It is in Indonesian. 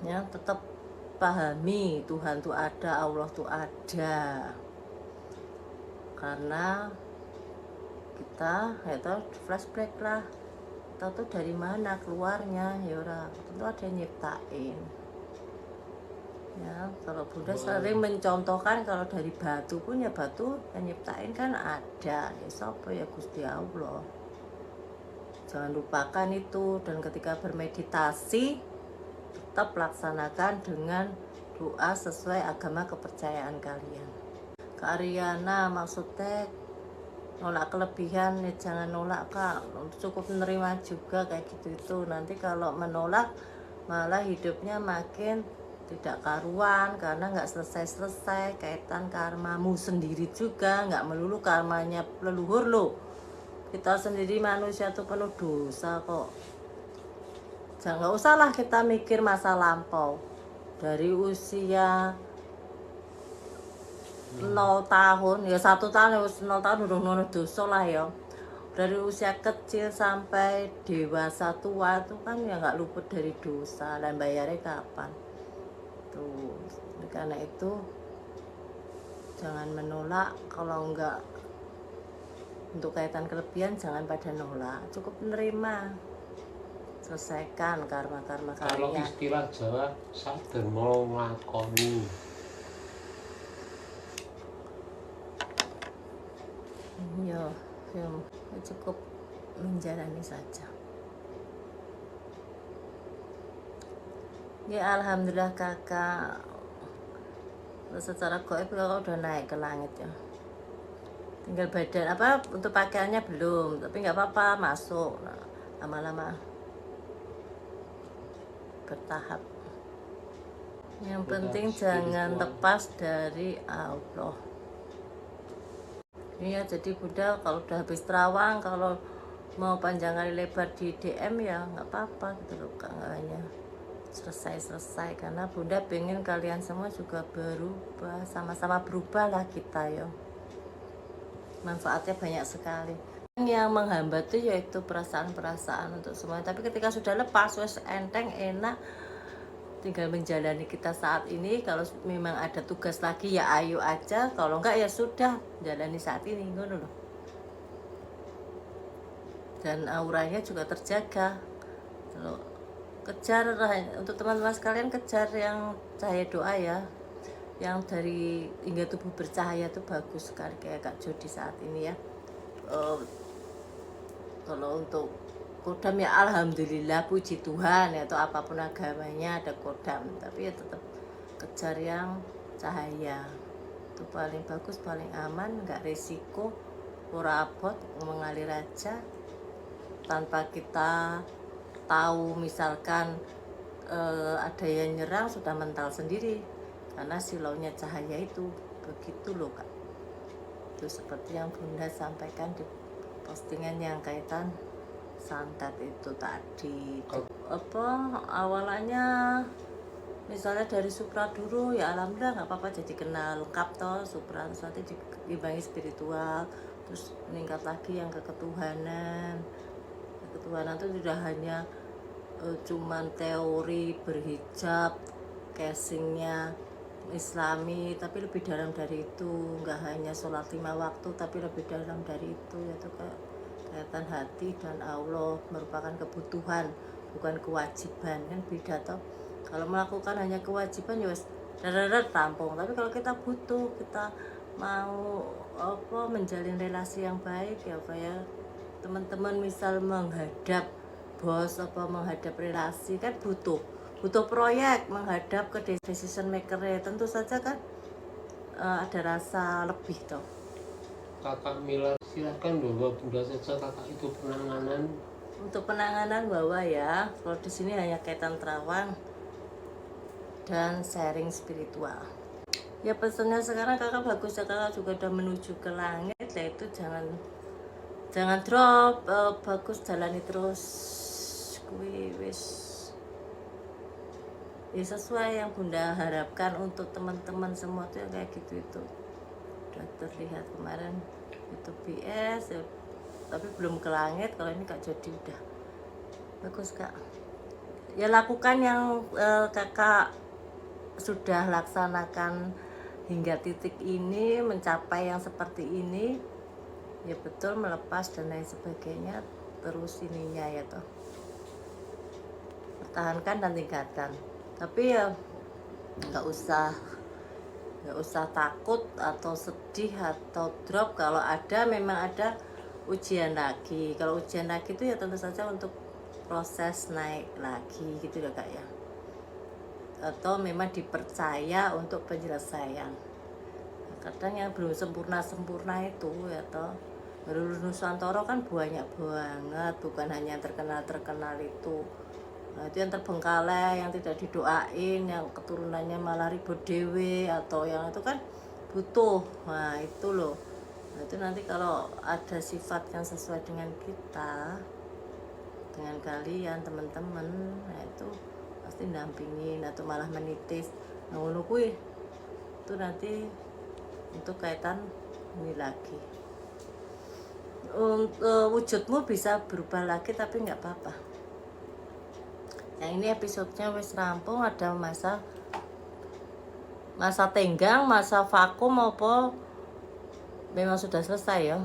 Ya, tetap pahami Tuhan tuh ada, Allah tuh ada. Karena kita ya tahu flashback lah, kita tuh dari mana keluarnya, ya ora tentu ada yang nyiptain. Ya, kalau Bunda sering mencontohkan kalau dari batu pun ya batu yang nyiptain kan ada, ya siapa ya Gusti Allah. Jangan lupakan itu, dan ketika bermeditasi tetap laksanakan dengan doa sesuai agama kepercayaan kalian. Kak Ariana, maksudnya nolak kelebihan ya jangan nolak Kak, cukup menerima juga kayak gitu. Itu nanti kalau menolak malah hidupnya makin tidak karuan, karena nggak selesai-selesai. Kaitan karmamu sendiri juga, nggak melulu karmanya leluhur loh. Kita sendiri manusia tuh penuh dosa kok. Jangan, nggak usahlah kita mikir masa lampau. Dari usia 0 tahun ya 1 tahun ya 0 tahun udah nono dosa lah ya. Dari usia kecil sampai dewasa tua itu kan ya nggak luput dari dosa, dan bayarnya kapan tuh. Karena itu jangan menolak. Kalau enggak untuk kaitan kelebihan jangan pada nolak, cukup menerima, selesaikan karma-karma kalian. Kalau istilah Jawa sadar mau nglakoni. Ya, cukup menjalani saja. Ya alhamdulillah kakak, secara gaib kakak udah naik ke langit ya. Tinggal badan apa untuk pakaiannya belum, tapi nggak apa-apa masuk. Nah, lama-lama bertahap. Yang penting jangan lepas dari Allah. Iya, jadi Bunda kalau udah habis terawang, kalau mau panjang kali lebar di DM ya nggak apa-apa gitu loh Kak, nggak hanya selesai-selesai, karena Bunda pengen kalian semua juga berubah, sama-sama berubah lah kita ya. Manfaatnya banyak sekali. Yang menghambat itu yaitu perasaan-perasaan untuk semuanya, tapi ketika sudah lepas wes enteng enak, tinggal menjalani kita saat ini. Kalau memang ada tugas lagi ya ayo aja, kalau enggak ya sudah jalani saat ini ngono loh. Dan auranya juga terjaga. Kalau kejar untuk teman-teman sekalian, kejar yang cahaya doa ya, yang dari hingga tubuh bercahaya itu bagus sekali kayak Kak Jody saat ini ya. Kalau untuk kodam ya alhamdulillah, puji Tuhan ya, atau apapun agamanya ada kodam, tapi ya tetap kejar yang cahaya itu paling bagus, paling aman, nggak resiko, ora abot mengalir aja tanpa kita tahu. Misalkan ada yang nyerang sudah mental sendiri karena silaunya cahaya itu begitu loh Kak. Itu seperti yang Bunda sampaikan di postingan yang kaitan santet itu tadi. Apa awalannya misalnya dari supra dulu ya alhamdulillah nggak apa-apa, jadi kenal lengkap toh supra, terus nanti diimbangi spiritual, terus meningkat lagi yang ketuhanan. Ketuhanan itu tidak hanya cuman teori berhijab, casingnya Islami, tapi lebih dalam dari itu. Nggak hanya sholat 5 waktu, tapi lebih dalam dari itu, yaitu kaitan hati dan Allah, merupakan kebutuhan bukan kewajiban. Kan beda toh. Kalau melakukan hanya kewajiban ya wes tampung, tapi kalau kita butuh, kita mau apa menjalin relasi yang baik ya kayak teman-teman misal menghadap bos apa menghadap relasi kan butuh proyek, menghadap ke decision maker ya tentu saja kan ada rasa lebih toh. Kakak Mila silahkan bawa Bunda saja, kakak itu penanganan. Untuk penanganan bawa ya, kalau di sini hanya kaitan terawang dan sharing spiritual. Ya pesannya sekarang kakak bagus ya, kakak juga udah menuju ke langit, yaitu jangan drop, bagus jalani terus kuwi wis ya sesuai yang Bunda harapkan untuk teman-teman semua tuh yang kayak gitu. Itu udah terlihat kemarin itu BS ya, tapi belum ke langit. Kalau ini Kak Jody udah bagus Kak. ya lakukan yang kakak sudah laksanakan hingga titik ini, mencapai yang seperti ini, ya betul, melepas dan lain sebagainya, terus ininya ya toh, pertahankan dan tingkatkan. Tapi ya nggak usah takut atau sedih atau drop kalau ada, memang ada ujian lagi. Kalau ujian lagi itu ya tentu saja untuk proses naik lagi gitu ya kak ya, atau memang dipercaya untuk penyelesaian. Kadang yang belum sempurna itu ya toh, baru Nusantara kan banyak banget, bukan hanya yang terkenal itu. Nah, itu yang terbengkalai, yang tidak didoain, yang keturunannya malah ribut dewe, atau yang itu kan butuh. Nah itu loh, nah, itu nanti kalau ada sifat yang sesuai dengan kita, dengan kalian teman-teman, nah itu pasti dampingin atau malah menitis. Nah ngono kuwi itu nanti untuk kaitan ini lagi, wujudmu bisa berubah lagi, tapi nggak apa-apa. Yang ini episodenya wis rampung, ada masa tenggang, masa vakum, apa memang sudah selesai ya.